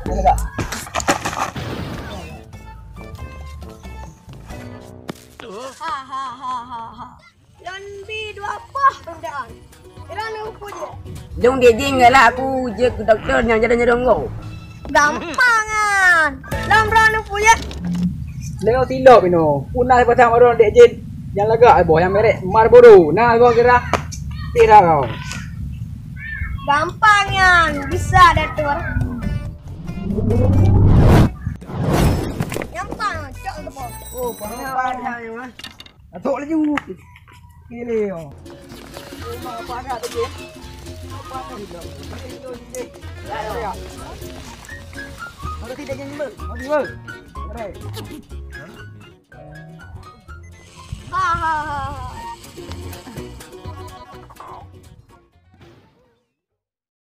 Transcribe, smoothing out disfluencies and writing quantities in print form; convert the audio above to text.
Ada tak? Ha. Lambi dua apa bendaan? Kerana aku je. Dong dia jinggal lah aku je ke doktor yang jalan kau. Gampangan. Lam rana punya. Leo silap pino. Punah pasang orang dek jin. Yang lagak boh yang merek Marlboro. Nah gua kira tira kau. Gampangan. Bisa dah tu. Gampang. Cok tu boh. Oh, panah yang mah. Atok laju. Kile yo. Rumah panah tu je. Panah ni dah. Ya. Ada tidak jengkel. Okey, ber. Baik.